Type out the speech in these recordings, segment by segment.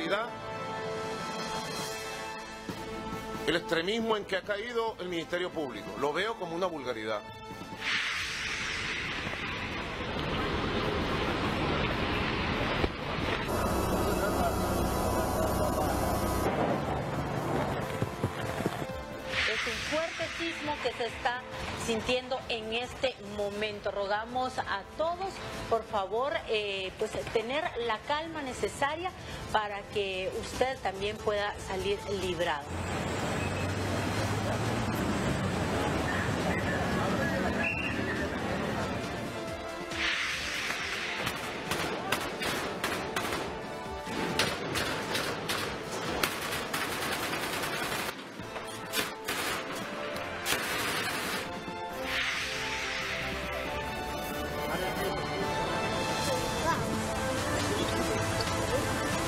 vulgaridad el extremismo en que ha caído el Ministerio Público. Lo veo como una vulgaridad. Es un fuerte sismo que se está sintiendo en este momento. Rogamos a todos, por favor, pues tener la calma necesaria para que usted también pueda salir librado.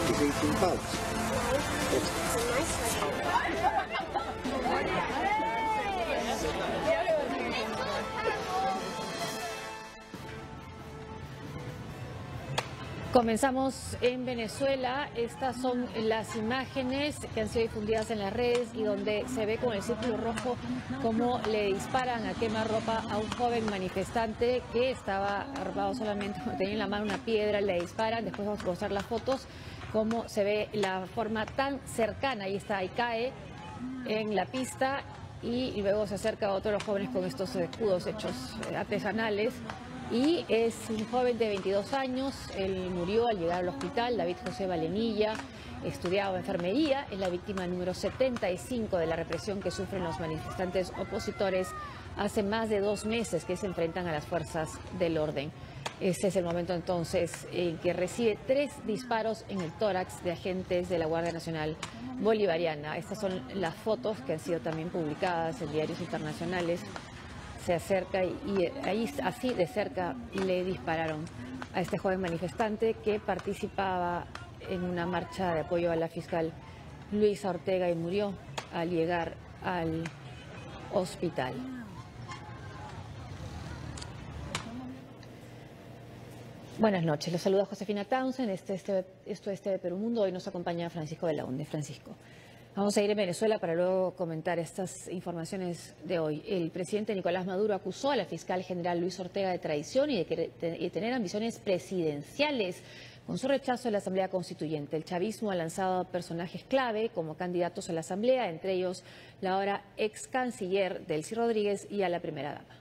He's eating bugs. It's a nice one. Comenzamos en Venezuela. Estas son las imágenes que han sido difundidas en las redes y donde se ve con el círculo rojo cómo le disparan a quemarropa a un joven manifestante que estaba armado solamente, tenía en la mano una piedra, le disparan. Después vamos a mostrar las fotos, cómo se ve la forma tan cercana. Ahí está, ahí cae en la pista y luego se acerca a otro de los jóvenes con estos escudos hechos artesanales. Y es un joven de 22 años, él murió al llegar al hospital, David José Valenilla, estudiaba enfermería, es la víctima número 75 de la represión que sufren los manifestantes opositores hace más de 2 meses que se enfrentan a las fuerzas del orden. Este es el momento entonces en que recibe 3 disparos en el tórax de agentes de la Guardia Nacional Bolivariana. Estas son las fotos que han sido también publicadas en diarios internacionales. Se acerca y ahí así de cerca le dispararon a este joven manifestante que participaba en una marcha de apoyo a la fiscal Luisa Ortega y murió al llegar al hospital. Buenas noches, los saluda Josefina Townsend, esto es TV Perú Mundo. Hoy nos acompaña Francisco de la Hunde. Francisco. Vamos a ir en Venezuela para luego comentar estas informaciones de hoy. El presidente Nicolás Maduro acusó a la fiscal general Luisa Ortega de traición y de tener ambiciones presidenciales con su rechazo a la Asamblea Constituyente. El chavismo ha lanzado personajes clave como candidatos a la Asamblea, entre ellos la ahora ex canciller Delcy Rodríguez y a la primera dama.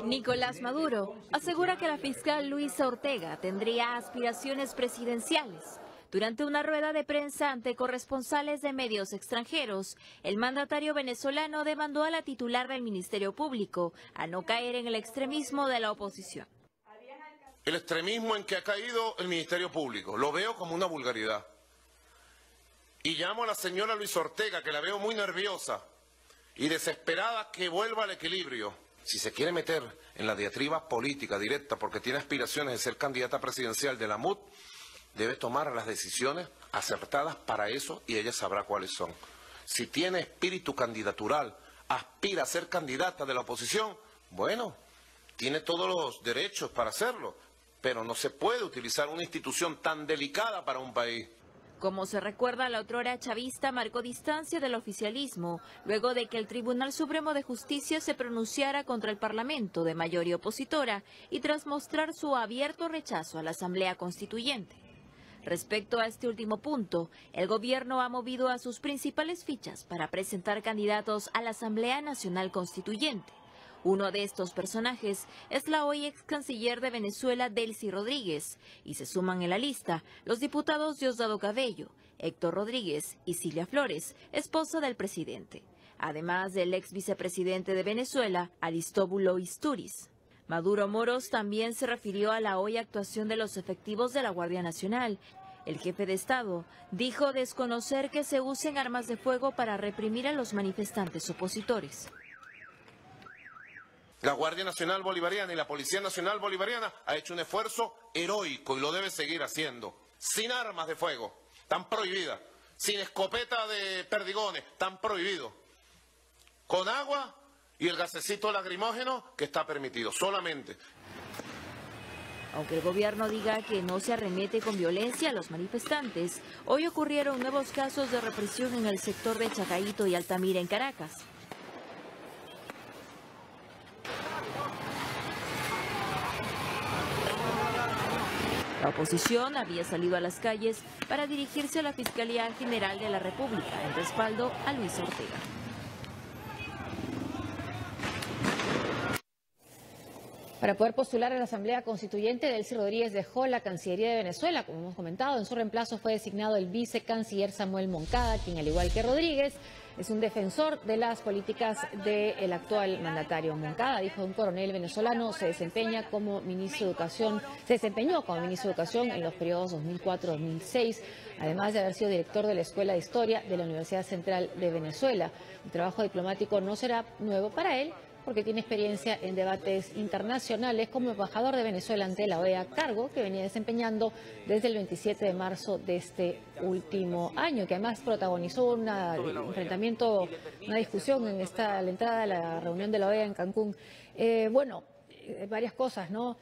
Nicolás Maduro asegura que la fiscal Luisa Ortega tendría aspiraciones presidenciales. Durante una rueda de prensa ante corresponsales de medios extranjeros, el mandatario venezolano demandó a la titular del Ministerio Público a no caer en el extremismo de la oposición. El extremismo en que ha caído el Ministerio Público. Lo veo como una vulgaridad. Y llamo a la señora Luisa Ortega, que la veo muy nerviosa y desesperada, que vuelva al equilibrio. Si se quiere meter en la diatriba política directa porque tiene aspiraciones de ser candidata presidencial de la MUD, debe tomar las decisiones acertadas para eso y ella sabrá cuáles son. Si tiene espíritu candidatural, aspira a ser candidata de la oposición, bueno, tiene todos los derechos para hacerlo, pero no se puede utilizar una institución tan delicada para un país. Como se recuerda, la otrora chavista marcó distancia del oficialismo luego de que el Tribunal Supremo de Justicia se pronunciara contra el Parlamento de mayoría opositora y tras mostrar su abierto rechazo a la Asamblea Constituyente. Respecto a este último punto, el gobierno ha movido a sus principales fichas para presentar candidatos a la Asamblea Nacional Constituyente. Uno de estos personajes es la hoy ex canciller de Venezuela, Delcy Rodríguez, y se suman en la lista los diputados Diosdado Cabello, Héctor Rodríguez y Cilia Flores, esposa del presidente, además del ex vicepresidente de Venezuela, Aristóbulo Istúriz. Maduro Moros también se refirió a la hoy actuación de los efectivos de la Guardia Nacional. El jefe de Estado dijo desconocer que se usen armas de fuego para reprimir a los manifestantes opositores. La Guardia Nacional Bolivariana y la Policía Nacional Bolivariana ha hecho un esfuerzo heroico y lo debe seguir haciendo. Sin armas de fuego, tan prohibidas. Sin escopeta de perdigones, tan prohibido. Con agua y el gasecito lacrimógeno que está permitido, solamente. Aunque el gobierno diga que no se arremete con violencia a los manifestantes, hoy ocurrieron nuevos casos de represión en el sector de Chacaito y Altamira en Caracas. La oposición había salido a las calles para dirigirse a la Fiscalía General de la República en respaldo a Luis Ortega. Para poder postular a la Asamblea Constituyente, Delcy Rodríguez dejó la Cancillería de Venezuela. Como hemos comentado, en su reemplazo fue designado el vicecanciller Samuel Moncada, quien, al igual que Rodríguez, es un defensor de las políticas del actual mandatario. Moncada, dijo un coronel venezolano, se desempeñó como ministro de Educación en los periodos 2004-2006, además de haber sido director de la Escuela de Historia de la Universidad Central de Venezuela. El trabajo diplomático no será nuevo para él, porque tiene experiencia en debates internacionales como embajador de Venezuela ante la OEA, cargo que venía desempeñando desde el 27 de marzo de este último año, que además protagonizó un enfrentamiento, una discusión en la entrada a la reunión de la OEA en Cancún. Varias cosas, ¿no?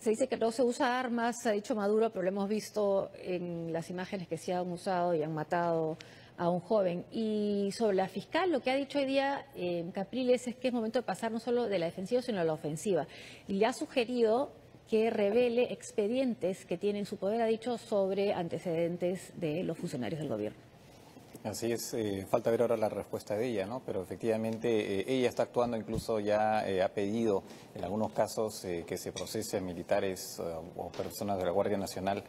Se dice que no se usa armas, ha dicho Maduro, pero lo hemos visto en las imágenes que se han usado y han matado a un joven. Y sobre la fiscal, lo que ha dicho hoy día Capriles es que es momento de pasar no solo de la defensiva, sino a la ofensiva. Y le ha sugerido que revele expedientes que tiene en su poder, ha dicho, sobre antecedentes de los funcionarios del gobierno. Así es, falta ver ahora la respuesta de ella, ¿no? Pero efectivamente ella está actuando, incluso ya ha pedido en algunos casos que se procese a militares o personas de la Guardia Nacional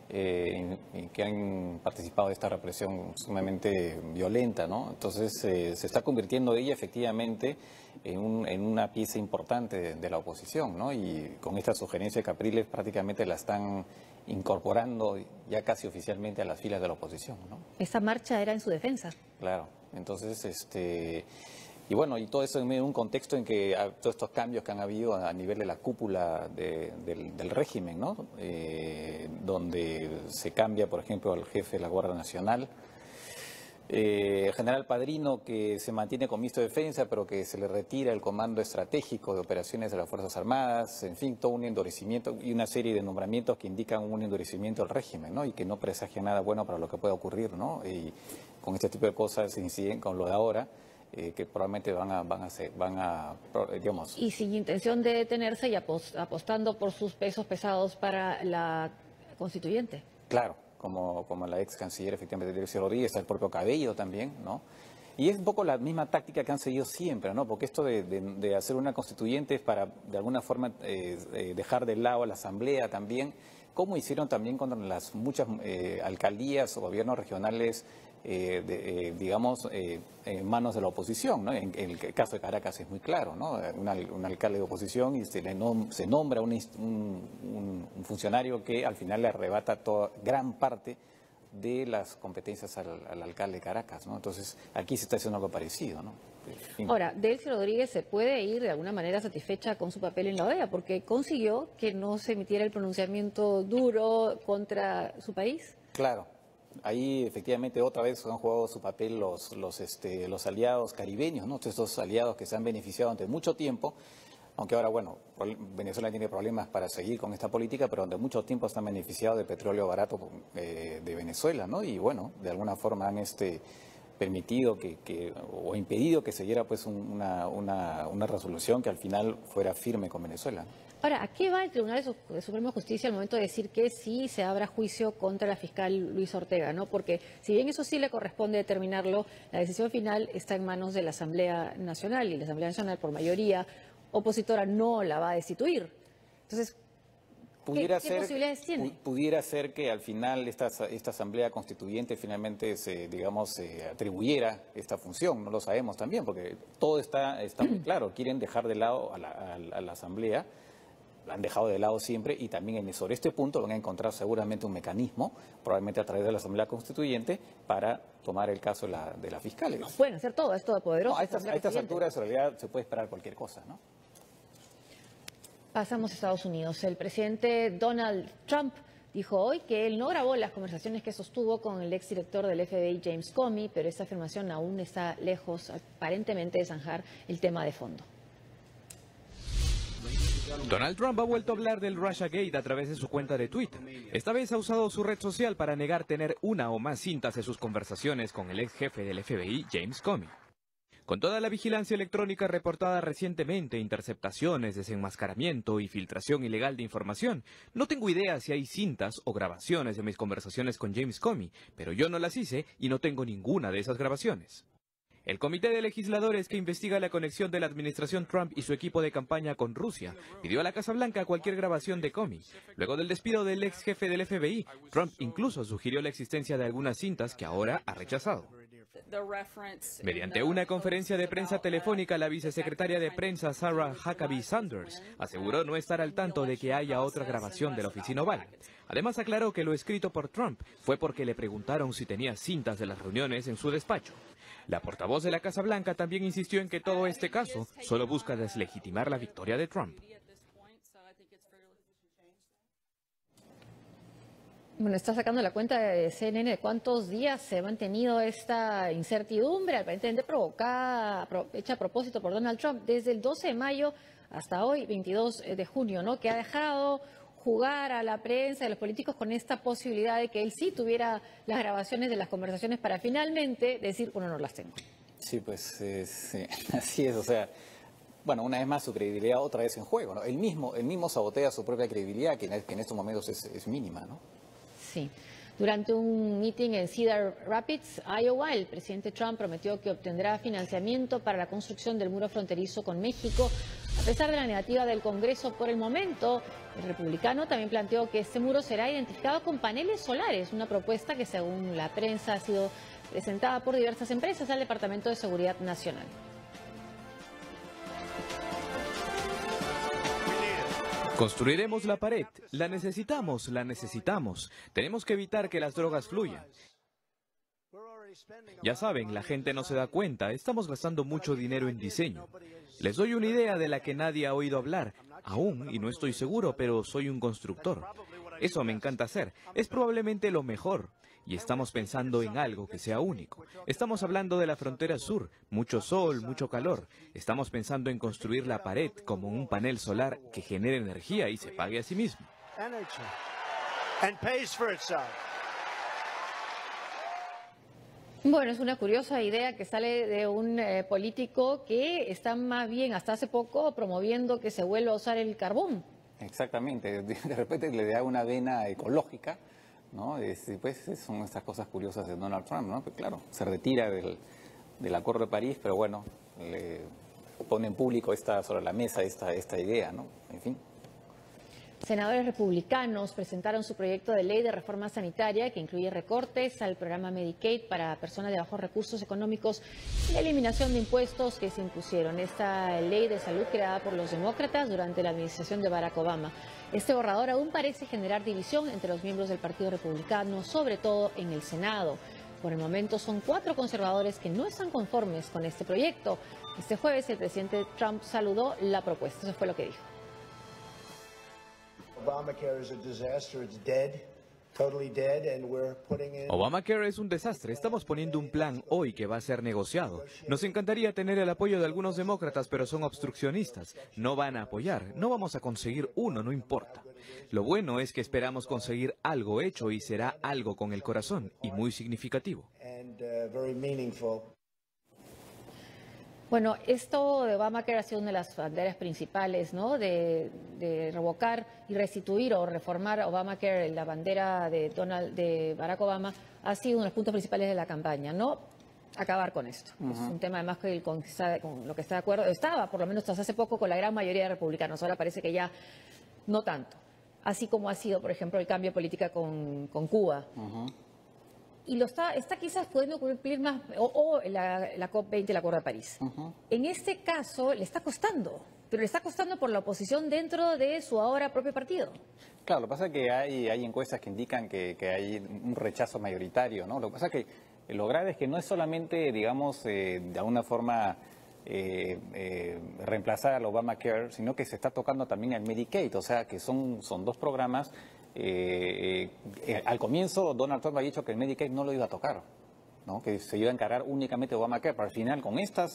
que han participado de esta represión sumamente violenta, ¿no? Entonces se está convirtiendo ella efectivamente en una pieza importante de la oposición, ¿no? Y con esta sugerencia de Capriles prácticamente la están incorporando ya casi oficialmente a las filas de la oposición, ¿no? Esa marcha era en su defensa. Claro, entonces y bueno, y todo eso en medio de un contexto en que todos estos cambios que han habido a nivel de la cúpula del régimen, ¿no? Donde se cambia, por ejemplo, al jefe de la Guardia Nacional, el general Padrino, que se mantiene con ministro de Defensa, pero que se le retira el comando estratégico de operaciones de las Fuerzas Armadas, en fin, todo un endurecimiento y una serie de nombramientos que indican un endurecimiento del régimen, ¿no? Y que no presagia nada bueno para lo que pueda ocurrir, ¿no? Y con este tipo de cosas se inciden con lo de ahora, que probablemente digamos... Y sin intención de detenerse y apostando por sus pesos pesados para la constituyente. Claro, como la ex canciller, efectivamente, Delcy Rodríguez, el propio Cabello también, ¿no? Y es un poco la misma táctica que han seguido siempre, ¿no? Porque esto de hacer una constituyente es para, de alguna forma, dejar de lado a la Asamblea también, como hicieron también con las muchas alcaldías o gobiernos regionales, digamos, en manos de la oposición, ¿no? En el caso de Caracas es muy claro, ¿no? Un alcalde de oposición y se nombra un funcionario que al final le arrebata gran parte de las competencias al alcalde de Caracas, ¿no? Entonces, aquí se está haciendo algo parecido, ¿no? Ahora, Delcy Rodríguez se puede ir de alguna manera satisfecha con su papel en la OEA, porque consiguió que no se emitiera el pronunciamiento duro contra su país. Claro. Ahí efectivamente otra vez han jugado su papel los aliados caribeños, ¿no? Estos aliados que se han beneficiado durante mucho tiempo, aunque ahora, bueno, Venezuela tiene problemas para seguir con esta política, pero durante mucho tiempo se han beneficiado del petróleo barato de Venezuela, ¿no? Y bueno, de alguna forma han permitido o impedido que se diera pues una resolución que al final fuera firme con Venezuela. Ahora, ¿a qué va el Tribunal de Suprema Justicia al momento de decir que sí se abra juicio contra la fiscal Luis Ortega, ¿no? Porque si bien eso sí le corresponde determinarlo, la decisión final está en manos de la Asamblea Nacional y la Asamblea Nacional, por mayoría opositora, no la va a destituir. Entonces, ¿qué posibilidades tiene? Pudiera ser que al final esta Asamblea Constituyente finalmente se atribuyera esta función, no lo sabemos también, porque todo está muy claro, quieren dejar de lado a la Asamblea, la han dejado de lado siempre, y también sobre este punto van a encontrar seguramente un mecanismo, probablemente a través de la Asamblea Constituyente, para tomar el caso de la fiscal. No pueden hacer todo, es todopoderoso. No, a estas alturas en realidad se puede esperar cualquier cosa, ¿no? Pasamos a Estados Unidos. El presidente Donald Trump dijo hoy que él no grabó las conversaciones que sostuvo con el exdirector del FBI, James Comey, pero esta afirmación aún está lejos, aparentemente, de zanjar el tema de fondo. Donald Trump ha vuelto a hablar del Russiagate a través de su cuenta de Twitter. Esta vez ha usado su red social para negar tener una o más cintas de sus conversaciones con el ex jefe del FBI, James Comey. Con toda la vigilancia electrónica reportada recientemente, interceptaciones, desenmascaramiento y filtración ilegal de información, no tengo idea si hay cintas o grabaciones de mis conversaciones con James Comey, pero yo no las hice y no tengo ninguna de esas grabaciones. El Comité de Legisladores que investiga la conexión de la administración Trump y su equipo de campaña con Rusia pidió a la Casa Blanca cualquier grabación de Comey. Luego del despido del ex jefe del FBI, Trump incluso sugirió la existencia de algunas cintas que ahora ha rechazado. Mediante una conferencia de prensa telefónica, la vicesecretaria de prensa Sarah Huckabee Sanders aseguró no estar al tanto de que haya otra grabación de la oficina Oval. Además aclaró que lo escrito por Trump fue porque le preguntaron si tenía cintas de las reuniones en su despacho. La portavoz de la Casa Blanca también insistió en que todo este caso solo busca deslegitimar la victoria de Trump. Bueno, está sacando la cuenta de CNN de cuántos días se ha mantenido esta incertidumbre, aparentemente hecha a propósito por Donald Trump, desde el 12 de mayo hasta hoy, 22 de junio, ¿no? Que ha dejado jugar a la prensa y a los políticos con esta posibilidad de que él sí tuviera las grabaciones de las conversaciones para finalmente decir, bueno, no las tengo. Sí, pues sí, así es, o sea, bueno, una vez más su credibilidad otra vez en juego, ¿no? Él mismo sabotea su propia credibilidad, que en estos momentos es mínima, ¿no? Sí. Durante un meeting en Cedar Rapids, Iowa, el presidente Trump prometió que obtendrá financiamiento para la construcción del muro fronterizo con México. A pesar de la negativa del Congreso por el momento, el republicano también planteó que este muro será identificado con paneles solares, una propuesta que según la prensa ha sido presentada por diversas empresas al Departamento de Seguridad Nacional. Construiremos la pared. La necesitamos. Tenemos que evitar que las drogas fluyan. Ya saben, la gente no se da cuenta. Estamos gastando mucho dinero en diseño. Les doy una idea de la que nadie ha oído hablar, aún, y no estoy seguro, pero soy un constructor. Eso me encanta hacer. Es probablemente lo mejor. Y estamos pensando en algo que sea único. Estamos hablando de la frontera sur, mucho sol, mucho calor. Estamos pensando en construir la pared como un panel solar que genere energía y se pague a sí mismo. Bueno, es una curiosa idea que sale de un político que está más bien hasta hace poco promoviendo que se vuelva a usar el carbón. Exactamente, de repente le da una vena ecológica, ¿no? Pues son estas cosas curiosas de Donald Trump, ¿no? Que claro, se retira del Acuerdo de París, pero bueno, le pone en público sobre la mesa esta idea, ¿no? En fin. Senadores republicanos presentaron su proyecto de ley de reforma sanitaria que incluye recortes al programa Medicaid para personas de bajos recursos económicos y la eliminación de impuestos que se impusieron. Esta ley de salud creada por los demócratas durante la administración de Barack Obama. Este borrador aún parece generar división entre los miembros del Partido Republicano, sobre todo en el Senado. Por el momento son 4 conservadores que no están conformes con este proyecto. Este jueves el presidente Trump saludó la propuesta. Eso fue lo que dijo. Obamacare es un desastre. Estamos poniendo un plan hoy que va a ser negociado. Nos encantaría tener el apoyo de algunos demócratas, pero son obstruccionistas. No van a apoyar. No vamos a conseguir uno, no importa. Lo bueno es que esperamos conseguir algo hecho y será algo con el corazón y muy significativo. Bueno, esto de Obamacare ha sido una de las banderas principales, ¿no? De revocar y restituir o reformar Obamacare, la bandera de Barack Obama, ha sido uno de los puntos principales de la campaña, ¿no? Acabar con esto. Es un tema además que con lo que está de acuerdo, estaba por lo menos hasta hace poco con la gran mayoría de republicanos, ahora parece que ya no tanto. Así como ha sido, por ejemplo, el cambio de política con Cuba. Y lo está quizás pudiendo cumplir más, o la COP20, el Acuerdo de París. En este caso le está costando, pero le está costando por la oposición dentro de su ahora propio partido. Claro, lo que pasa es que hay encuestas que indican que hay un rechazo mayoritario, ¿no? Lo que pasa es que lo grave es que no es solamente, digamos, de alguna forma reemplazar al Obamacare, sino que se está tocando también el Medicaid, o sea que son 2 programas. Al comienzo Donald Trump ha dicho que el Medicaid no lo iba a tocar, ¿no? Que se iba a encargar únicamente de Obamacare, pero al final con esta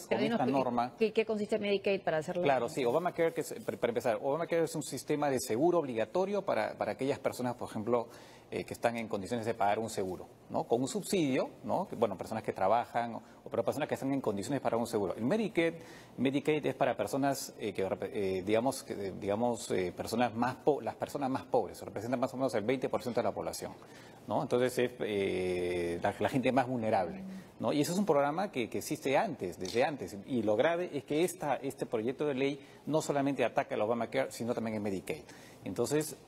norma... ¿Qué consiste Medicaid para hacerlo? Claro, sí, Obamacare, para empezar, Obamacare es un sistema de seguro obligatorio para aquellas personas, por ejemplo, que están en condiciones de pagar un seguro, ¿no? Con un subsidio, ¿no? Bueno, personas que trabajan, pero personas que están en condiciones de pagar un seguro. El Medicaid es para personas personas las personas más pobres, representan más o menos el 20% de la población, ¿no? Entonces es la gente más vulnerable, ¿no? Y eso es un programa que existe desde antes, y lo grave es que este proyecto de ley no solamente ataca el Obamacare, sino también el Medicaid. Entonces,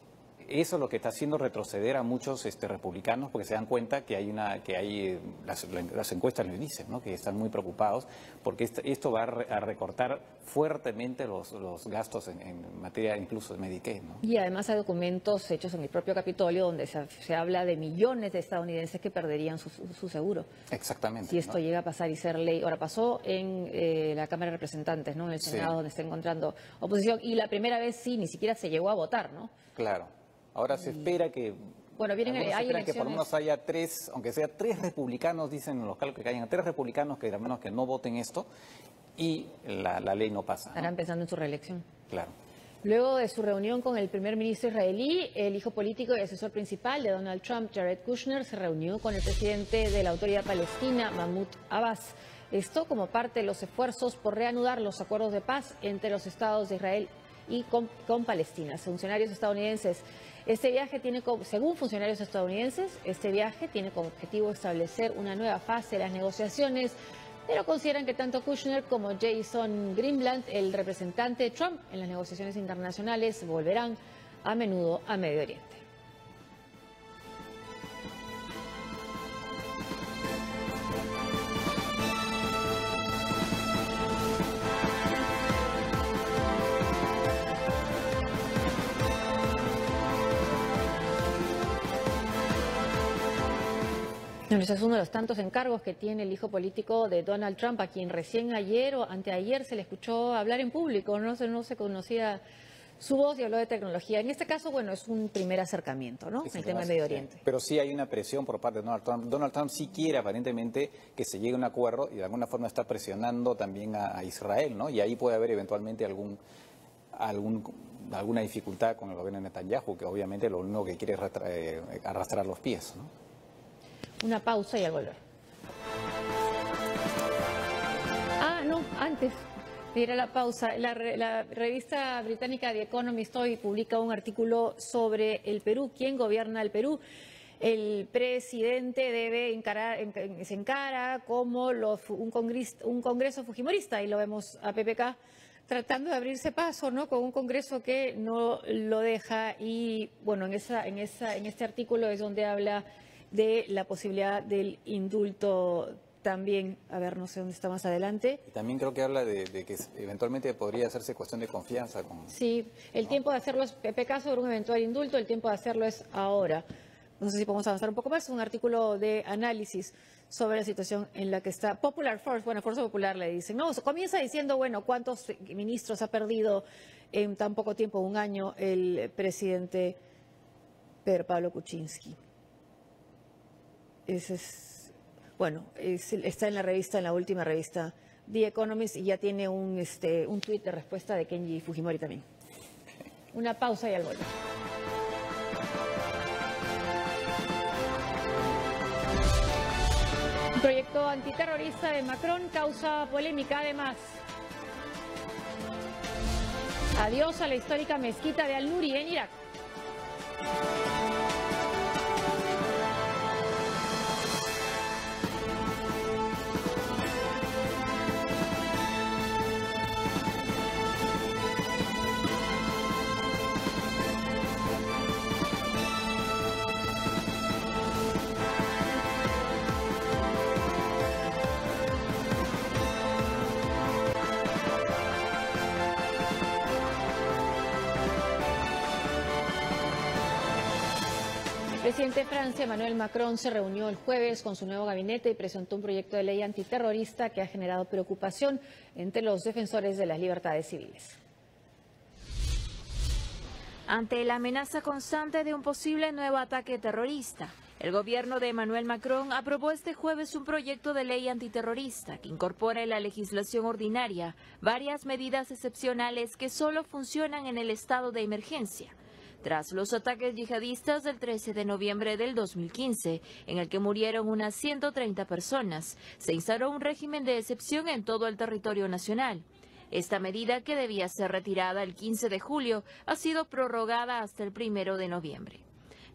eso es lo que está haciendo retroceder a muchos republicanos, porque se dan cuenta que las encuestas les dicen, ¿no? Que están muy preocupados porque esto va a recortar fuertemente los gastos en materia incluso de Medicaid, ¿no? Y además hay documentos hechos en el propio Capitolio donde se habla de millones de estadounidenses que perderían su seguro. Exactamente. Si esto llega a pasar y ser ley. Ahora pasó en la Cámara de Representantes, ¿no? En el Senado, donde está encontrando oposición. Y la primera vez sí, ni siquiera se llegó a votar, ¿no? Claro. Ahora se espera que... Bueno, hay elecciones... que por lo menos haya aunque sea tres republicanos, dicen los cálculos que hayan tres republicanos que al menos que no voten esto, y la ley no pasa, ¿no? Estarán pensando en su reelección. Claro. Luego de su reunión con el primer ministro israelí, el hijo político y asesor principal de Donald Trump, Jared Kushner, se reunió con el presidente de la Autoridad Palestina, Mahmoud Abbas. Esto como parte de los esfuerzos por reanudar los acuerdos de paz entre los estados de Israel y con Palestina. Funcionarios estadounidenses. Según funcionarios estadounidenses, este viaje tiene como objetivo establecer una nueva fase de las negociaciones, pero consideran que tanto Kushner como Jason Greenblatt, el representante de Trump en las negociaciones internacionales, volverán a menudo a Medio Oriente. Ese es uno de los tantos encargos que tiene el hijo político de Donald Trump, a quien recién ayer o anteayer se le escuchó hablar en público, no se conocía su voz y habló de tecnología. En este caso, bueno, es un primer acercamiento, ¿no? El tema de Medio Oriente. Pero sí hay una presión por parte de Donald Trump. Donald Trump sí quiere aparentemente que se llegue a un acuerdo y de alguna forma está presionando también a Israel, ¿no? Y ahí puede haber eventualmente alguna dificultad con el gobierno de Netanyahu, que obviamente lo único que quiere es arrastrar los pies, ¿no? Una pausa y al volver. Antes de ir a la pausa, la revista británica The Economist hoy publica un artículo sobre el Perú. ¿Quién gobierna el Perú? El presidente se encara como un congreso fujimorista, y lo vemos a PPK tratando de abrirse paso, ¿no? Con un congreso que no lo deja. Y bueno, en este artículo es donde habla de la posibilidad del indulto también. A ver, no sé dónde está más adelante. También creo que habla de que eventualmente podría hacerse cuestión de confianza. Sí, el tiempo de hacerlo es PPK sobre un eventual indulto, el tiempo de hacerlo es ahora. No sé si podemos avanzar un poco más. Es un artículo de análisis sobre la situación en la que está Popular Force. Bueno, Fuerza Popular le dicen. No, comienza diciendo, bueno, ¿cuántos ministros ha perdido en tan poco tiempo, un año, el presidente Pedro Pablo Kuczynski? Está en la última revista The Economist, y ya tiene un tuit de respuesta de Kenji Fujimori también. Una pausa y al volver. Un proyecto antiterrorista de Macron causa polémica además. Adiós a la histórica mezquita de Al-Nuri en Irak. El presidente de Francia, Emmanuel Macron, se reunió el jueves con su nuevo gabinete y presentó un proyecto de ley antiterrorista que ha generado preocupación entre los defensores de las libertades civiles. Ante la amenaza constante de un posible nuevo ataque terrorista, El gobierno de Emmanuel Macron aprobó este jueves un proyecto de ley antiterrorista que incorpora en la legislación ordinaria varias medidas excepcionales que solo funcionan en el estado de emergencia. Tras los ataques yihadistas del 13 de noviembre del 2015, en el que murieron unas 130 personas, se instauró un régimen de excepción en todo el territorio nacional. Esta medida, que debía ser retirada el 15 de julio, ha sido prorrogada hasta el 1 de noviembre.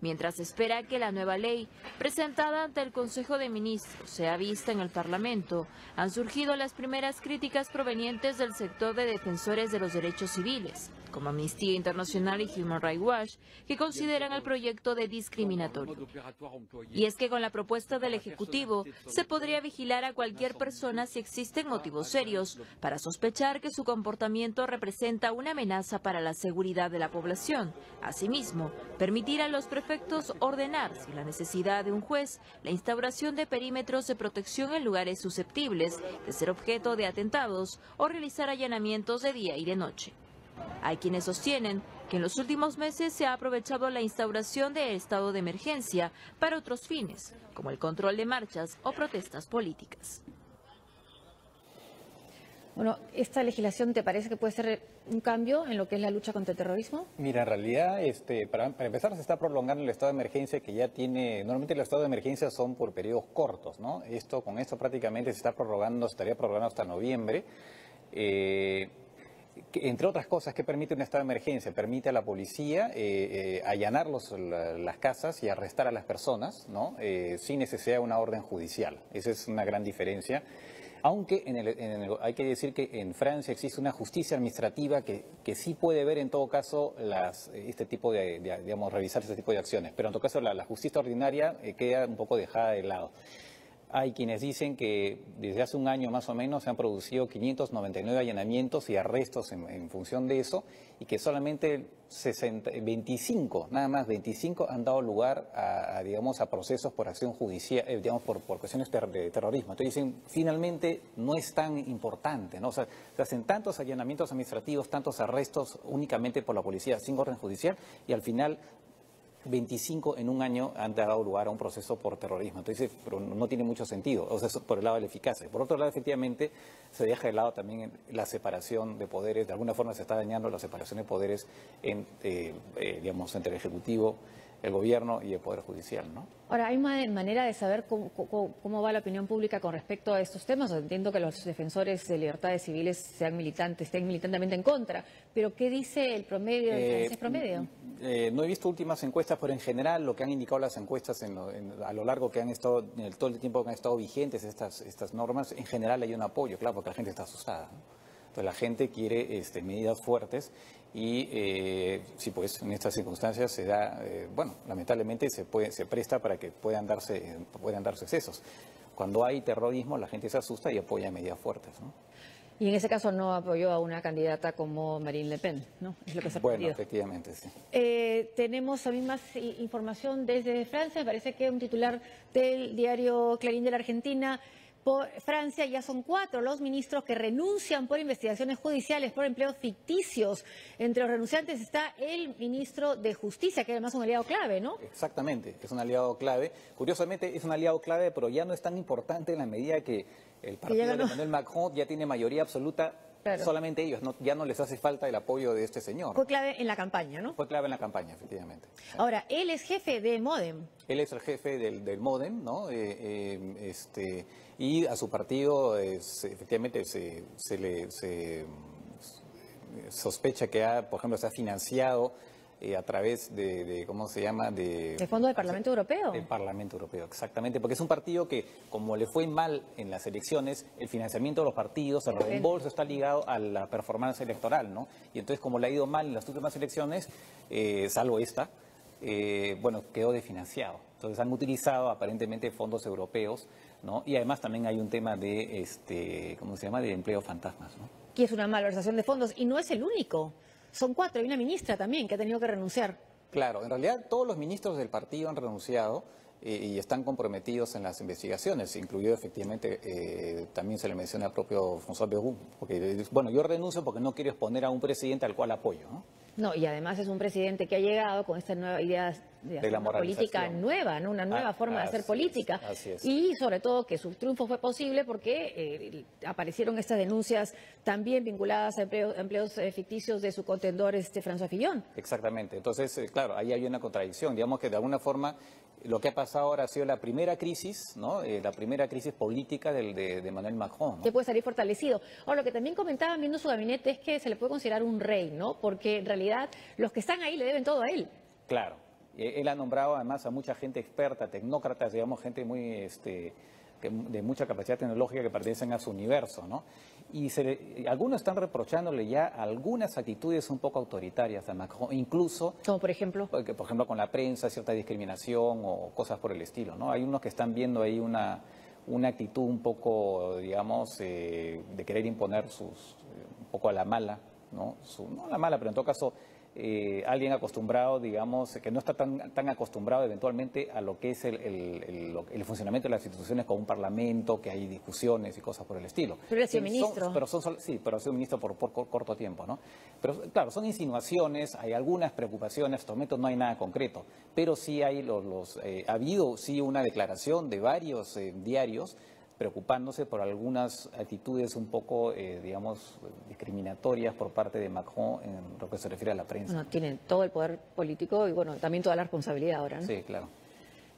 Mientras se espera que la nueva ley, presentada ante el Consejo de Ministros, sea vista en el Parlamento, han surgido las primeras críticas provenientes del sector de defensores de los derechos civiles, como Amnistía Internacional y Human Rights Watch, que consideran el proyecto de discriminatorio. Y es que con la propuesta del Ejecutivo se podría vigilar a cualquier persona si existen motivos serios para sospechar que su comportamiento representa una amenaza para la seguridad de la población. Asimismo, permitir a los prefectos ordenar, sin la necesidad de un juez, la instauración de perímetros de protección en lugares susceptibles de ser objeto de atentados o realizar allanamientos de día y de noche. Hay quienes sostienen que en los últimos meses se ha aprovechado la instauración del estado de emergencia para otros fines, como el control de marchas o protestas políticas. Bueno, ¿esta legislación te parece que puede ser un cambio en lo que es la lucha contra el terrorismo? Mira, en realidad, para empezar, se está prolongando el estado de emergencia que ya tiene. Normalmente los estados de emergencia son por periodos cortos, ¿no? Con esto prácticamente se está prorrogando, estaría prorrogando hasta noviembre. Entre otras cosas, ¿qué permite un estado de emergencia? Permite a la policía allanar las casas y arrestar a las personas, ¿no? Sin necesidad de una orden judicial. Esa es una gran diferencia. Aunque hay que decir que en Francia existe una justicia administrativa que sí puede ver en todo caso revisar este tipo de acciones. Pero en todo caso la justicia ordinaria queda un poco dejada de lado. Hay quienes dicen que desde hace un año más o menos se han producido 599 allanamientos y arrestos en función de eso, y que solamente 25 han dado lugar a procesos por acción judicial, por cuestiones de terrorismo. Entonces dicen, finalmente no es tan importante, ¿no? O sea, se hacen tantos allanamientos administrativos, tantos arrestos únicamente por la policía sin orden judicial, y al final 25 en un año han dado lugar a un proceso por terrorismo. Entonces, pero no tiene mucho sentido, o sea, eso por el lado de la eficacia. Por otro lado, efectivamente, se deja de lado también la separación de poderes. De alguna forma se está dañando la separación de poderes entre el Ejecutivo, el Gobierno y el Poder Judicial, ¿no? Ahora, ¿hay manera de saber cómo va la opinión pública con respecto a estos temas? Entiendo que los defensores de libertades civiles estén militantemente en contra, pero ¿qué dice el promedio, el francés promedio? No he visto últimas encuestas, pero en general lo que han indicado las encuestas a lo largo que han estado, todo el tiempo que han estado vigentes estas normas, en general hay un apoyo, claro, porque la gente está asustada, ¿no? Entonces la gente quiere medidas fuertes y sí, pues en estas circunstancias se da, lamentablemente se presta para que puedan darse excesos. Cuando hay terrorismo la gente se asusta y apoya medidas fuertes, ¿no? Y en ese caso no apoyó a una candidata como Marine Le Pen, ¿no? Es lo que se ha Bueno, efectivamente, sí. Tenemos también más información desde Francia. Me parece que un titular del diario Clarín de la Argentina: por Francia ya son 4 los ministros que renuncian por investigaciones judiciales por empleos ficticios. Entre los renunciantes está el ministro de Justicia, que además es un aliado clave, ¿no? Exactamente, es un aliado clave. Curiosamente es un aliado clave, pero ya no es tan importante en la medida que el partido de Emmanuel Macron ya tiene mayoría absoluta. Claro. Solamente ellos, ya no les hace falta el apoyo de este señor. Fue clave en la campaña, ¿no? Fue clave en la campaña, efectivamente. Ahora, él es jefe de MODEM. Él es el jefe del MODEM, ¿no? Y a su partido efectivamente se le sospecha que por ejemplo, se ha financiado a través de ¿cómo se llama? ¿De fondo del Parlamento Europeo? Del Parlamento Europeo, exactamente, porque es un partido que, como le fue mal en las elecciones, el financiamiento de los partidos, el reembolso está ligado a la performance electoral, ¿no? Y entonces, como le ha ido mal en las últimas elecciones, salvo esta, quedó desfinanciado. Entonces han utilizado aparentemente fondos europeos, ¿no? Y además también hay un tema de, ¿cómo se llama?, de empleo fantasmas, ¿no? Que es una malversación de fondos, y no es el único. Son 4, hay una ministra también que ha tenido que renunciar. Claro, en realidad todos los ministros del partido han renunciado y están comprometidos en las investigaciones, incluido efectivamente, también se le menciona al propio François Bayrou, porque, yo renuncio porque no quiero exponer a un presidente al cual apoyo, ¿no? No, y además es un presidente que ha llegado con esta nueva idea de hacer la una política moralización. nueva, ¿no? Una nueva forma de hacer política. Así es. Y sobre todo que su triunfo fue posible porque aparecieron estas denuncias también vinculadas a empleos ficticios de su contendor François Fillon. Exactamente. Entonces, claro, ahí hay una contradicción. Digamos que de alguna forma lo que ha pasado ahora ha sido la primera crisis, ¿no? La primera crisis política de Emmanuel Macron, ¿no? Que puede salir fortalecido. Ahora, lo que también comentaban viendo su gabinete es que se le puede considerar un rey, ¿no? Porque en realidad los que están ahí le deben todo a él. Claro. Él ha nombrado además a mucha gente experta, tecnócratas, digamos, gente muy de mucha capacidad tecnológica que pertenecen a su universo, ¿no? Y algunos están reprochándole ya algunas actitudes un poco autoritarias a Macron, incluso... Como por ejemplo... Por ejemplo, con la prensa, cierta discriminación o cosas por el estilo, ¿no? Hay unos que están viendo ahí una actitud un poco, digamos, de querer imponer un poco a la mala, ¿no? No a la mala, pero en todo caso... alguien acostumbrado, digamos, que no está tan acostumbrado eventualmente a lo que es el funcionamiento de las instituciones con un parlamento, que hay discusiones y cosas por el estilo. Pero él ha sido ministro. Sí, pero ha sido ministro por corto tiempo, ¿no? Pero claro, son insinuaciones, hay algunas preocupaciones, hasta el momento no hay nada concreto, pero sí hay ha habido sí una declaración de varios diarios preocupándose por algunas actitudes un poco, digamos, discriminatorias por parte de Macron en lo que se refiere a la prensa. Bueno, tienen todo el poder político y, bueno, también toda la responsabilidad ahora, ¿no? Sí, claro.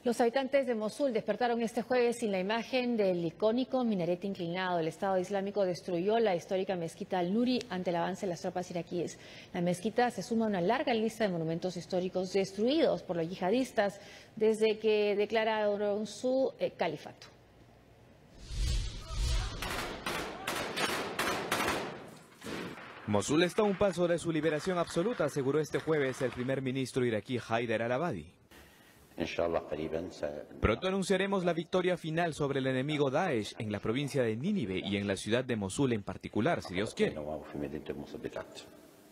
Los habitantes de Mosul despertaron este jueves sin la imagen del icónico minarete inclinado. El Estado Islámico destruyó la histórica mezquita Al-Nuri ante el avance de las tropas iraquíes. La mezquita se suma a una larga lista de monumentos históricos destruidos por los yihadistas desde que declararon su califato. Mosul está a un paso de su liberación absoluta, aseguró este jueves el primer ministro iraquí Haider al-Abadi. Pronto anunciaremos la victoria final sobre el enemigo Daesh en la provincia de Nínive y en la ciudad de Mosul en particular, si Dios quiere.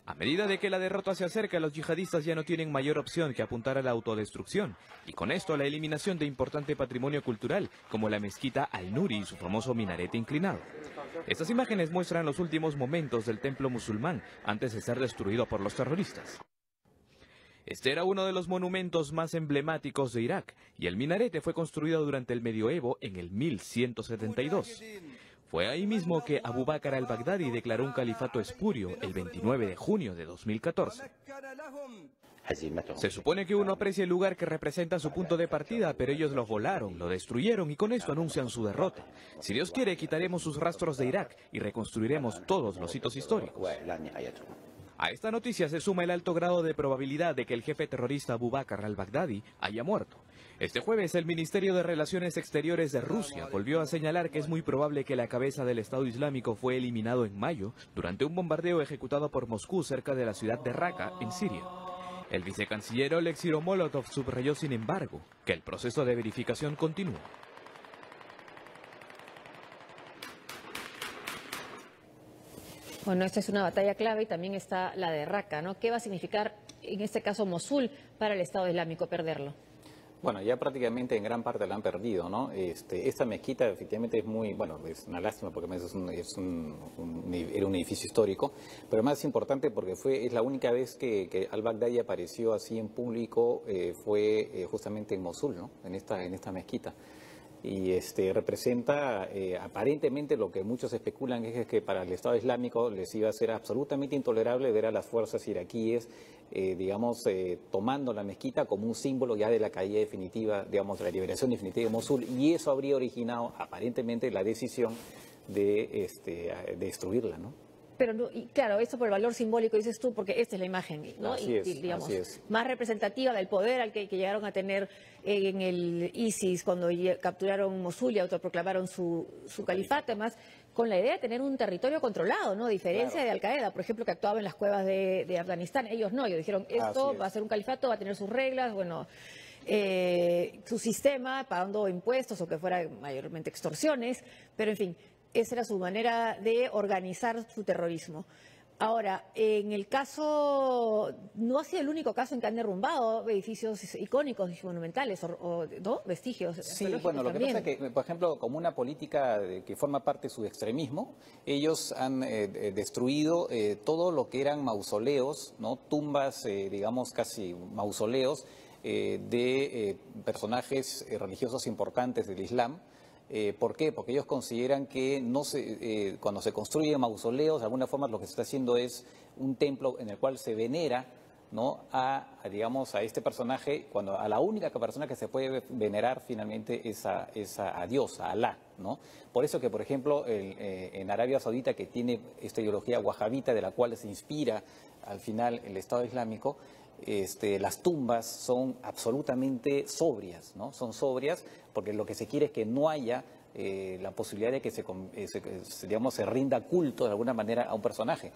A medida de que la derrota se acerca, los yihadistas ya no tienen mayor opción que apuntar a la autodestrucción, y con esto a la eliminación de importante patrimonio cultural, como la mezquita Al-Nuri y su famoso minarete inclinado. Estas imágenes muestran los últimos momentos del templo musulmán antes de ser destruido por los terroristas. Este era uno de los monumentos más emblemáticos de Irak, y el minarete fue construido durante el medioevo en el 1172. Fue ahí mismo que Abu Bakr al-Baghdadi declaró un califato espurio el 29 de junio de 2014. Se supone que uno aprecia el lugar que representa su punto de partida, pero ellos lo volaron, lo destruyeron y con esto anuncian su derrota. Si Dios quiere, quitaremos sus rastros de Irak y reconstruiremos todos los hitos históricos. A esta noticia se suma el alto grado de probabilidad de que el jefe terrorista Abu Bakr al-Baghdadi haya muerto. Este jueves el Ministerio de Relaciones Exteriores de Rusia volvió a señalar que es muy probable que la cabeza del Estado Islámico fue eliminado en mayo durante un bombardeo ejecutado por Moscú cerca de la ciudad de Raqqa, en Siria. El vicecanciller Oleksiy Molotov subrayó, sin embargo, que el proceso de verificación continúa. Bueno, esta es una batalla clave y también está la de Raqqa, ¿no? ¿Qué va a significar, en este caso, Mosul para el Estado Islámico perderlo? Bueno, ya prácticamente en gran parte la han perdido, ¿no? Esta mezquita efectivamente es muy, bueno, es una lástima porque era un edificio histórico, pero más importante porque es la única vez que al-Baghdadi apareció así en público, fue justamente en Mosul, ¿no? En esta mezquita. Y representa aparentemente lo que muchos especulan es que para el Estado Islámico les iba a ser absolutamente intolerable ver a las fuerzas iraquíes, digamos, tomando la mezquita como un símbolo ya de la caída definitiva, digamos, de la liberación definitiva de Mosul, y eso habría originado aparentemente la decisión de destruirla, ¿no? Pero, y claro, esto por el valor simbólico, dices tú, porque esta es la imagen, ¿no? Así es, digamos, así es. Más representativa del poder al que llegaron a tener en el ISIS cuando capturaron Mosul y autoproclamaron su califato, además con la idea de tener un territorio controlado, ¿no? A diferencia de Al-Qaeda, por ejemplo, que actuaba en las cuevas de Afganistán. Ellos no, ellos dijeron, esto va a ser un califato, va a tener sus reglas, bueno, su sistema, pagando impuestos o que fuera mayormente extorsiones, pero en fin, esa era su manera de organizar su terrorismo. Ahora, en el caso, no ha sido el único caso en que han derrumbado edificios icónicos y monumentales, ¿no? Vestigios. Sí, bueno, lo que pasa es que, por ejemplo, como una política que forma parte de su extremismo, ellos han destruido todo lo que eran mausoleos, ¿no? Tumbas, digamos, casi mausoleos de personajes religiosos importantes del Islam. ¿Por qué? Porque ellos consideran que cuando se construyen mausoleos, de alguna forma lo que se está haciendo es un templo en el cual se venera, ¿no? digamos, a este personaje, a la única persona que se puede venerar finalmente es a Dios, a Alá, ¿no? Por eso que, por ejemplo, en Arabia Saudita, que tiene esta ideología wahabita de la cual se inspira al final el Estado Islámico, las tumbas son absolutamente sobrias, ¿no? Son sobrias porque lo que se quiere es que no haya la posibilidad de que se rinda culto de alguna manera a un personaje.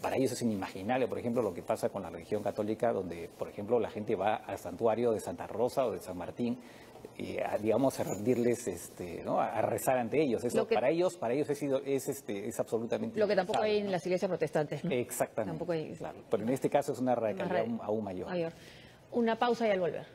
Para ellos es inimaginable, por ejemplo, lo que pasa con la religión católica, donde, por ejemplo, la gente va al santuario de Santa Rosa o de San Martín, digamos, a rendirles, ¿no? a rezar ante ellos. Eso para ellos es absolutamente lo que tampoco hay en ¿no? las iglesias protestantes, ¿no? Exactamente. Tampoco hay, claro. Pero en este caso es una radicalidad aún mayor. Una pausa y al volver.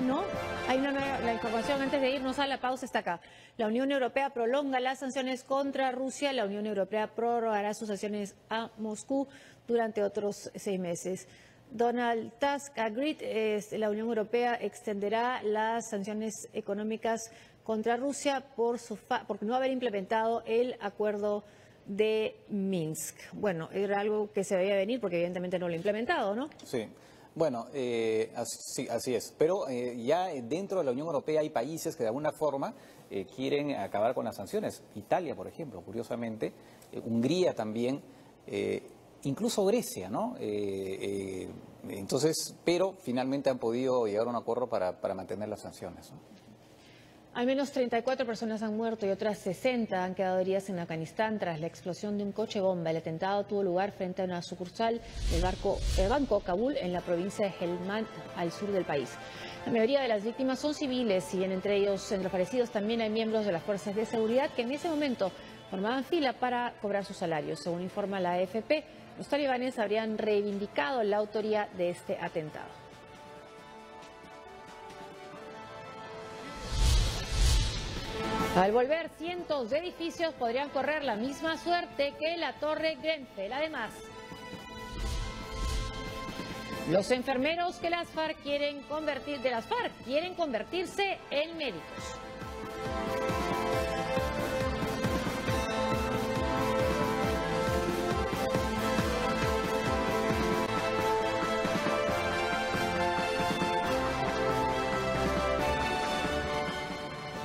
No, hay una nueva, la información antes de irnos a la pausa está acá. La Unión Europea prolonga las sanciones contra Rusia. La Unión Europea prorrogará sus sanciones a Moscú durante otros 6 meses. Donald Tusk agreed, la Unión Europea extenderá las sanciones económicas contra Rusia por no haber implementado el acuerdo de Minsk. Bueno, era algo que se veía venir porque evidentemente no lo ha implementado, ¿no? Sí. Bueno, así es. Pero ya dentro de la Unión Europea hay países que de alguna forma quieren acabar con las sanciones. Italia, por ejemplo, curiosamente, Hungría también, incluso Grecia, ¿no? Entonces, pero finalmente han podido llegar a un acuerdo para mantener las sanciones, ¿no? Al menos 34 personas han muerto y otras 60 han quedado heridas en Afganistán tras la explosión de un coche bomba. El atentado tuvo lugar frente a una sucursal del Banco Kabul en la provincia de Helmand, al sur del país. La mayoría de las víctimas son civiles y entre los fallecidos también hay miembros de las fuerzas de seguridad que en ese momento formaban fila para cobrar sus salarios. Según informa la AFP, los talibanes habrían reivindicado la autoría de este atentado. Al volver, cientos de edificios podrían correr la misma suerte que la Torre Grenfell. Además, los enfermeros que las FARC quieren convertirse en médicos.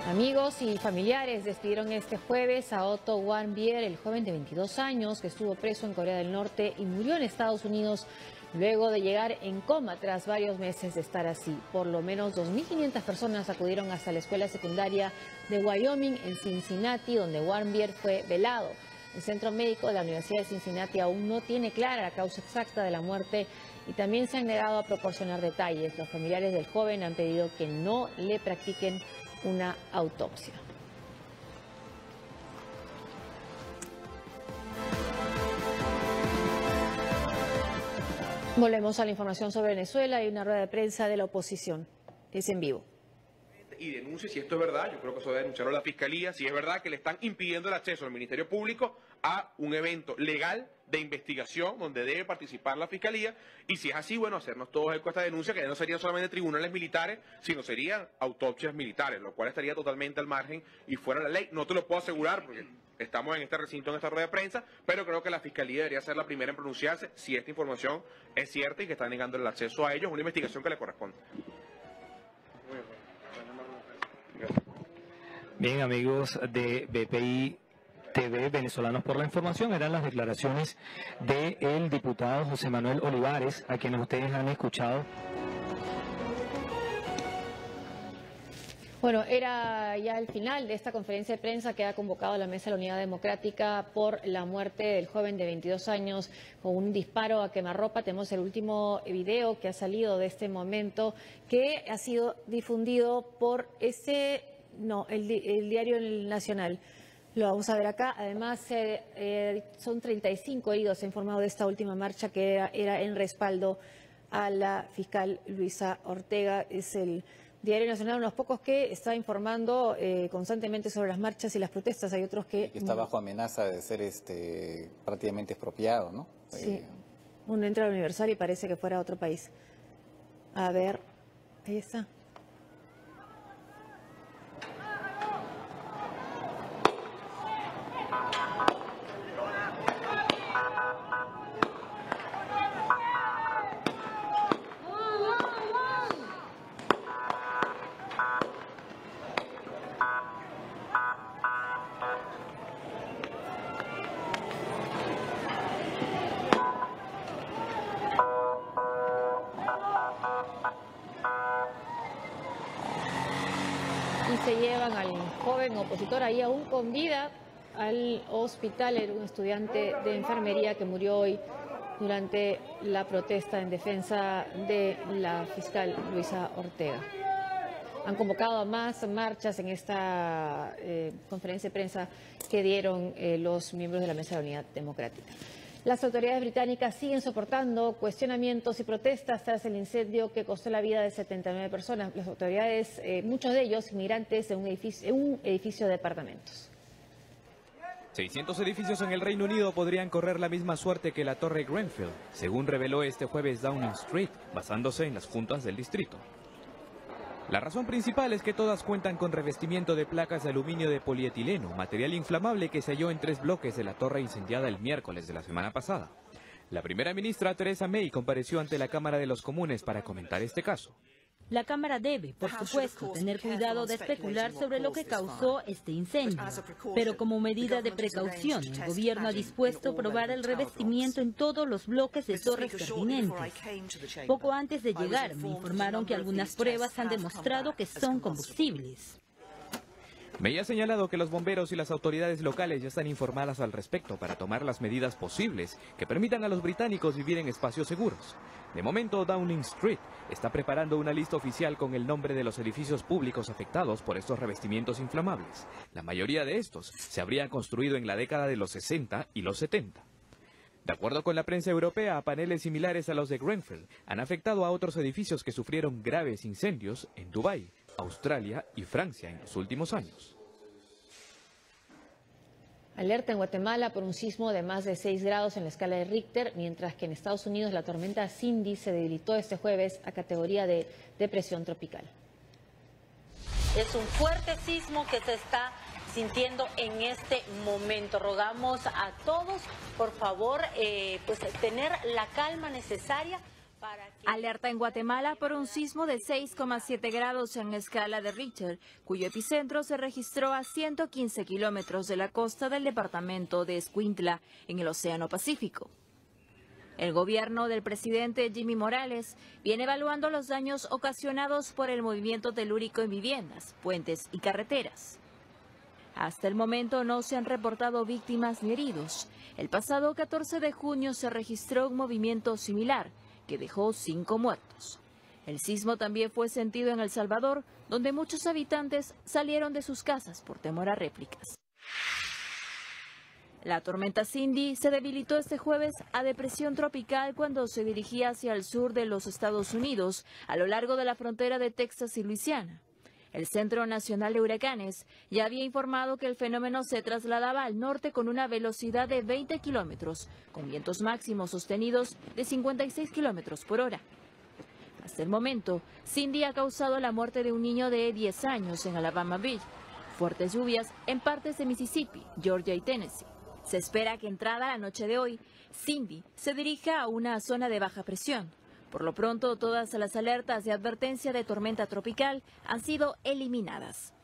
Amigos y familiares despidieron este jueves a Otto Warmbier, el joven de 22 años que estuvo preso en Corea del Norte y murió en Estados Unidos luego de llegar en coma tras varios meses de estar así. Por lo menos 2.500 personas acudieron hasta la escuela secundaria de Wyoming en Cincinnati, donde Warmbier fue velado. El centro médico de la Universidad de Cincinnati aún no tiene clara la causa exacta de la muerte y también se han negado a proporcionar detalles. Los familiares del joven han pedido que no le practiquen una autopsia. Volvemos a la información sobre Venezuela. Hay una rueda de prensa de la oposición. Es en vivo. Y denuncie si esto es verdad. Yo creo que eso debe denunciarlo a la Fiscalía. Si es verdad que le están impidiendo el acceso al Ministerio Público a un evento legal de investigación donde debe participar la Fiscalía. Y si es así, bueno, hacernos todos eco a esta denuncia, que ya no serían solamente tribunales militares, sino serían autopsias militares, lo cual estaría totalmente al margen y fuera de la ley. No te lo puedo asegurar porque estamos en este recinto, en esta rueda de prensa, pero creo que la Fiscalía debería ser la primera en pronunciarse si esta información es cierta y que están negando el acceso a ellos, una investigación que le corresponde. Bien, amigos de BPI TV, Venezolanos por la Información, eran las declaraciones del diputado José Manuel Olivares, a quienes ustedes han escuchado. Bueno, era ya el final de esta conferencia de prensa que ha convocado la Mesa de la Unidad Democrática por la muerte del joven de 22 años con un disparo a quemarropa. Tenemos el último video que ha salido de este momento, que ha sido difundido por el diario Nacional. Lo vamos a ver acá. Además, son 35 heridos, se ha informado de esta última marcha que era en respaldo a la fiscal Luisa Ortega. Es el Diario Nacional, unos pocos que está informando constantemente sobre las marchas y las protestas. Hay otros que... Está bajo amenaza de ser prácticamente expropiado, ¿no? Sí, uno entra al Universal y parece que fuera a otro país. A ver, ahí está. Se llevan al joven opositor ahí aún con vida al hospital. Era un estudiante de enfermería que murió hoy durante la protesta en defensa de la fiscal Luisa Ortega. Han convocado a más marchas en esta conferencia de prensa que dieron los miembros de la Mesa de Unidad Democrática. Las autoridades británicas siguen soportando cuestionamientos y protestas tras el incendio que costó la vida de 79 personas. Las autoridades, muchos de ellos inmigrantes de un edificio de departamentos. 600 edificios en el Reino Unido podrían correr la misma suerte que la Torre Grenfell, según reveló este jueves Downing Street, basándose en las juntas del distrito. La razón principal es que todas cuentan con revestimiento de placas de aluminio de polietileno, material inflamable que se halló en 3 bloques de la torre incendiada el miércoles de la semana pasada. La primera ministra Theresa May compareció ante la Cámara de los Comunes para comentar este caso. La Cámara debe, por supuesto, tener cuidado de especular sobre lo que causó este incendio. Pero como medida de precaución, el gobierno ha dispuesto probar el revestimiento en todos los bloques de torres pertinentes. Poco antes de llegar, me informaron que algunas pruebas han demostrado que son combustibles. May ha señalado que los bomberos y las autoridades locales ya están informadas al respecto para tomar las medidas posibles que permitan a los británicos vivir en espacios seguros. De momento, Downing Street está preparando una lista oficial con el nombre de los edificios públicos afectados por estos revestimientos inflamables. La mayoría de estos se habrían construido en la década de los 60 y los 70. De acuerdo con la prensa europea, paneles similares a los de Grenfell han afectado a otros edificios que sufrieron graves incendios en Dubái, Australia y Francia en los últimos años. Alerta en Guatemala por un sismo de más de 6 grados en la escala de Richter, mientras que en Estados Unidos la tormenta Cindy se debilitó este jueves a categoría de depresión tropical. Es un fuerte sismo que se está sintiendo en este momento. Rogamos a todos, por favor, pues tener la calma necesaria. Alerta en Guatemala por un sismo de 6,7 grados en escala de Richter, cuyo epicentro se registró a 115 kilómetros de la costa del departamento de Escuintla, en el Océano Pacífico. El gobierno del presidente Jimmy Morales viene evaluando los daños ocasionados por el movimiento telúrico en viviendas, puentes y carreteras. Hasta el momento no se han reportado víctimas ni heridos. El pasado 14 de junio se registró un movimiento similar, que dejó 5 muertos. El sismo también fue sentido en El Salvador, donde muchos habitantes salieron de sus casas por temor a réplicas. La tormenta Cindy se debilitó este jueves a depresión tropical cuando se dirigía hacia el sur de los Estados Unidos, a lo largo de la frontera de Texas y Luisiana. El Centro Nacional de Huracanes ya había informado que el fenómeno se trasladaba al norte con una velocidad de 20 kilómetros, con vientos máximos sostenidos de 56 kilómetros por hora. Hasta el momento, Cindy ha causado la muerte de un niño de 10 años en Alabama Beach. Fuertes lluvias en partes de Mississippi, Georgia y Tennessee. Se espera que entrada la noche de hoy, Cindy se dirija a una zona de baja presión. Por lo pronto, todas las alertas de advertencia de tormenta tropical han sido eliminadas.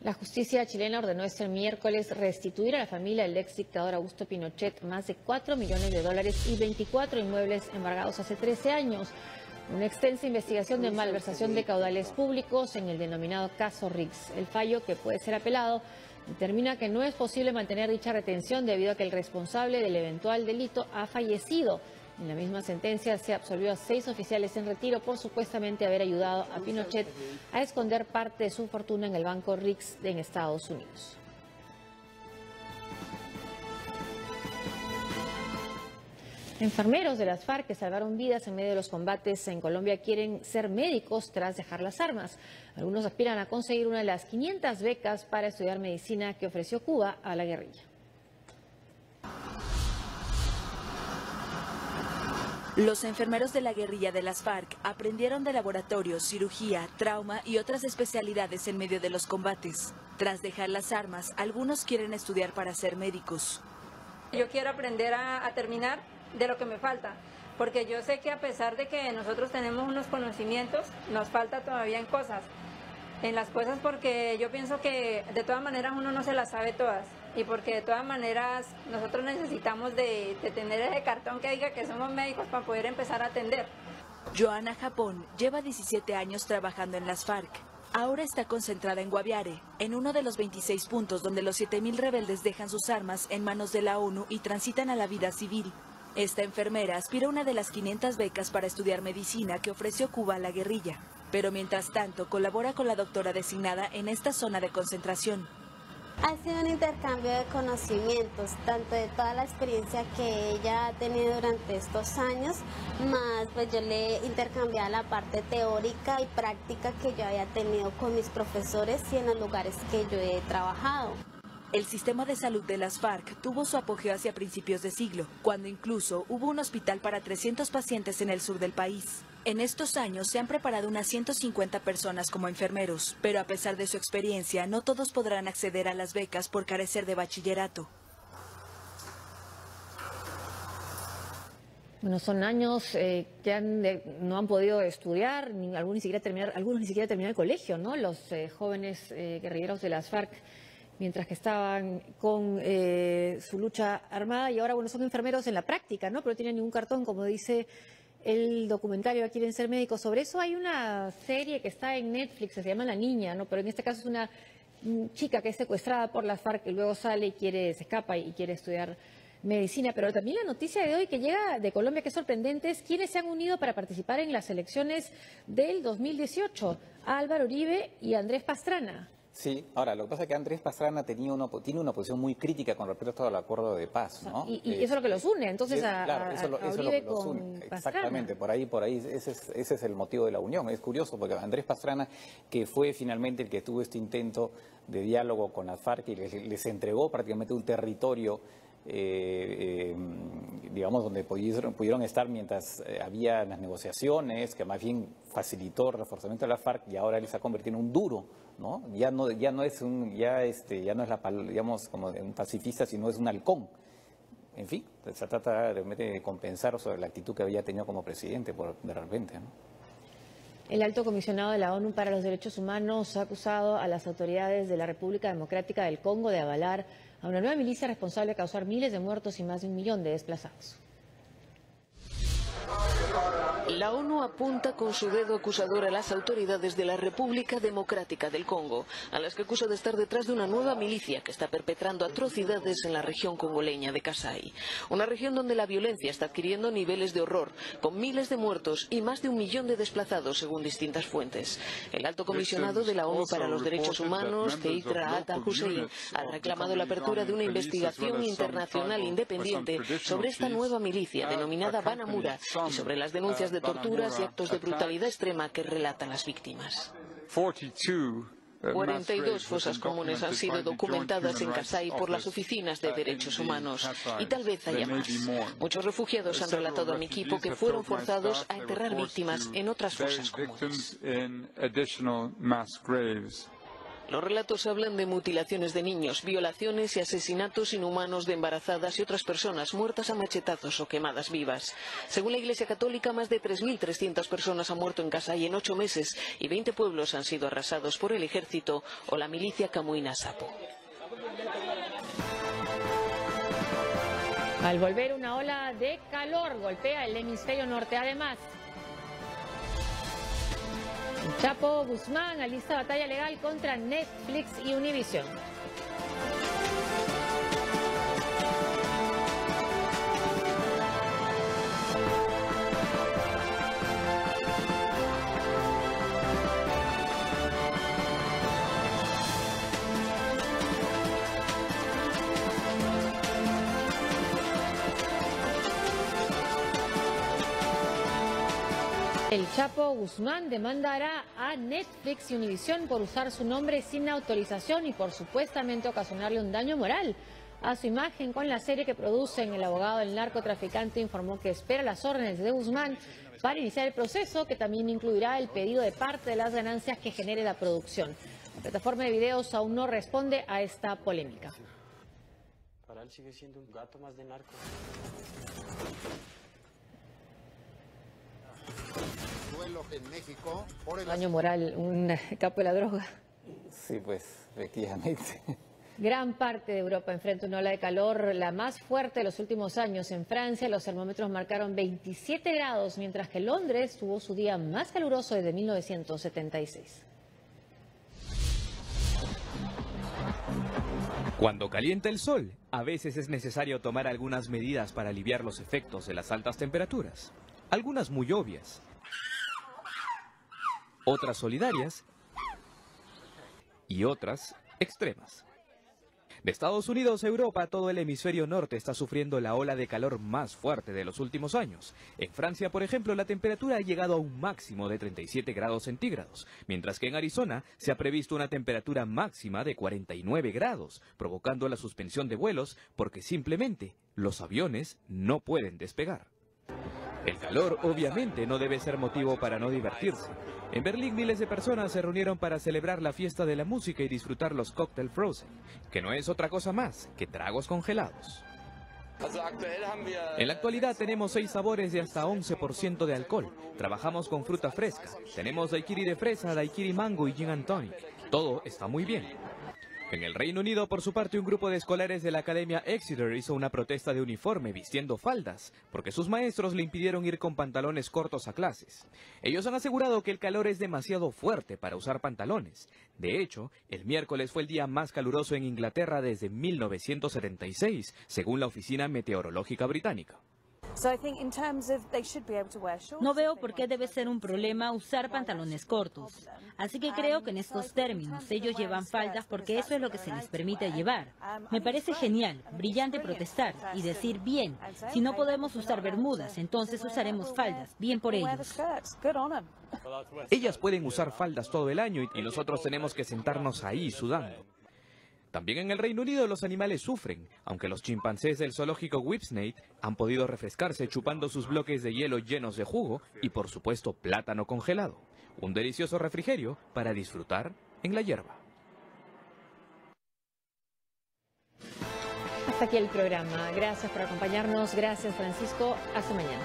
La justicia chilena ordenó este miércoles restituir a la familia del ex dictador Augusto Pinochet más de $4 millones y 24 inmuebles embargados hace 13 años. Una extensa investigación de malversación de caudales públicos en el denominado caso Riggs. El fallo, que puede ser apelado, determina que no es posible mantener dicha retención debido a que el responsable del eventual delito ha fallecido En la misma sentencia se absolvió a 6 oficiales en retiro por supuestamente haber ayudado a Pinochet a esconder parte de su fortuna en el banco Rix en Estados Unidos. Enfermeros de las FARC que salvaron vidas en medio de los combates en Colombia quieren ser médicos tras dejar las armas. Algunos aspiran a conseguir una de las 500 becas para estudiar medicina que ofreció Cuba a la guerrilla. Los enfermeros de la guerrilla de las FARC aprendieron de laboratorio, cirugía, trauma y otras especialidades en medio de los combates. Tras dejar las armas, algunos quieren estudiar para ser médicos. Yo quiero aprender a terminar de lo que me falta, porque yo sé que a pesar de que nosotros tenemos unos conocimientos, nos falta todavía en las cosas, porque yo pienso que de todas maneras uno no se las sabe todas, y porque de todas maneras nosotros necesitamos de tener ese cartón que diga que somos médicos para poder empezar a atender. Joana Japón lleva 17 años trabajando en las FARC. Ahora está concentrada en Guaviare, en uno de los 26 puntos donde los 7.000 rebeldes dejan sus armas en manos de la ONU y transitan a la vida civil. Esta enfermera aspira a una de las 500 becas para estudiar medicina que ofreció Cuba a la guerrilla, pero mientras tanto colabora con la doctora designada en esta zona de concentración. Ha sido un intercambio de conocimientos, tanto de toda la experiencia que ella ha tenido durante estos años, más pues yo le he intercambiado la parte teórica y práctica que yo había tenido con mis profesores y en los lugares que yo he trabajado. El sistema de salud de las FARC tuvo su apogeo hacia principios de siglo, cuando incluso hubo un hospital para 300 pacientes en el sur del país. En estos años se han preparado unas 150 personas como enfermeros, pero a pesar de su experiencia, no todos podrán acceder a las becas por carecer de bachillerato. Bueno, son años que no han podido estudiar, algunos ni siquiera terminar el colegio, ¿no? Los jóvenes guerrilleros de las FARC, mientras que estaban con su lucha armada, y ahora, bueno, son enfermeros en la práctica, ¿no? Pero no tienen ningún cartón, como dice el documentario Quieren ser médicos. Sobre eso hay una serie que está en Netflix, se llama La Niña, ¿no? Pero en este caso es una chica que es secuestrada por las FARC y luego sale y se escapa y quiere estudiar medicina. Pero también la noticia de hoy que llega de Colombia, que es sorprendente, es quienes se han unido para participar en las elecciones del 2018, Álvaro Uribe y Andrés Pastrana. Sí, ahora, lo que pasa es que Andrés Pastrana tiene una posición muy crítica con respecto al acuerdo de paz, ¿no? Y eso es lo que los une, entonces, eso Uribe con Pastrana. Exactamente, por ahí, ese es el motivo de la unión. Es curioso porque Andrés Pastrana, que fue finalmente el que tuvo este intento de diálogo con las FARC y les entregó prácticamente un territorio, digamos, donde pudieron estar mientras había las negociaciones, que más bien facilitó el reforzamiento de la FARC, y ahora él se ha convertido en un duro, ¿no? Ya no es digamos, como un pacifista, sino es un halcón. En fin, se trata realmente de compensar sobre la actitud que había tenido como presidente de repente, ¿no? El alto comisionado de la ONU para los Derechos Humanos ha acusado a las autoridades de la República Democrática del Congo de avalar a una nueva milicia responsable de causar miles de muertos y más de 1 millón de desplazados. La ONU apunta con su dedo acusador a las autoridades de la República Democrática del Congo, a las que acusa de estar detrás de una nueva milicia que está perpetrando atrocidades en la región congoleña de Kasai. Una región donde la violencia está adquiriendo niveles de horror, con miles de muertos y más de 1 millón de desplazados, según distintas fuentes. El alto comisionado de la ONU para los Derechos Humanos, Zeid Ra'ad al-Hussein, ha reclamado la apertura de una investigación internacional independiente sobre esta nueva milicia denominada Banamura y sobre las denuncias de torturas y actos de brutalidad extrema que relatan las víctimas. 42 fosas comunes han sido documentadas en Kasai por las oficinas de derechos humanos, y tal vez haya más. Muchos refugiados han relatado a mi equipo que fueron forzados a enterrar víctimas en otras fosas comunes. Los relatos hablan de mutilaciones de niños, violaciones y asesinatos inhumanos de embarazadas y otras personas muertas a machetazos o quemadas vivas. Según la Iglesia Católica, más de 3.300 personas han muerto en Kasai en 8 meses y 20 pueblos han sido arrasados por el ejército o la milicia Camuina Sapo. Al volver, una ola de calor golpea el hemisferio norte. Además, Chapo Guzmán alista batalla legal contra Netflix y Univision. El Chapo Guzmán demandará a Netflix y Univision por usar su nombre sin autorización y por supuestamente ocasionarle un daño moral a su imagen con la serie que producen. El abogado del narcotraficante informó que espera las órdenes de Guzmán para iniciar el proceso, que también incluirá el pedido de parte de las ganancias que genere la producción. La plataforma de videos aún no responde a esta polémica. Para él sigue siendo un gato más de narco. En México por el Daño moral, un capo de la droga. Sí, pues, efectivamente. Gran parte de Europa enfrenta una ola de calor, la más fuerte de los últimos años. En Francia los termómetros marcaron 27 grados, mientras que Londres tuvo su día más caluroso desde 1976. Cuando calienta el sol, a veces es necesario tomar algunas medidas para aliviar los efectos de las altas temperaturas. Algunas muy obvias, otras solidarias y otras extremas. De Estados Unidos a Europa, todo el hemisferio norte está sufriendo la ola de calor más fuerte de los últimos años. En Francia, por ejemplo, la temperatura ha llegado a un máximo de 37 grados centígrados, mientras que en Arizona se ha previsto una temperatura máxima de 49 grados, provocando la suspensión de vuelos porque simplemente los aviones no pueden despegar. El calor, obviamente, no debe ser motivo para no divertirse. En Berlín, miles de personas se reunieron para celebrar la fiesta de la música y disfrutar los cócteles Frozen, que no es otra cosa más que tragos congelados. En la actualidad tenemos 6 sabores de hasta 11% de alcohol. Trabajamos con fruta fresca. Tenemos daiquiri de fresa, daiquiri mango y gin and tonic. Todo está muy bien. En el Reino Unido, por su parte, un grupo de escolares de la Academia Exeter hizo una protesta de uniforme vistiendo faldas, porque sus maestros le impidieron ir con pantalones cortos a clases. Ellos han asegurado que el calor es demasiado fuerte para usar pantalones. De hecho, el miércoles fue el día más caluroso en Inglaterra desde 1976, según la Oficina Meteorológica Británica. No veo por qué debe ser un problema usar pantalones cortos. Así que creo que en estos términos ellos llevan faldas porque eso es lo que se les permite llevar. Me parece genial, brillante protestar y decir, bien, si no podemos usar bermudas, entonces usaremos faldas. Bien por ellos. Ellas pueden usar faldas todo el año y nosotros tenemos que sentarnos ahí sudando. También en el Reino Unido los animales sufren, aunque los chimpancés del zoológico Whipsnade han podido refrescarse chupando sus bloques de hielo llenos de jugo y por supuesto plátano congelado. Un delicioso refrigerio para disfrutar en la hierba. Hasta aquí el programa. Gracias por acompañarnos. Gracias, Francisco. Hasta mañana.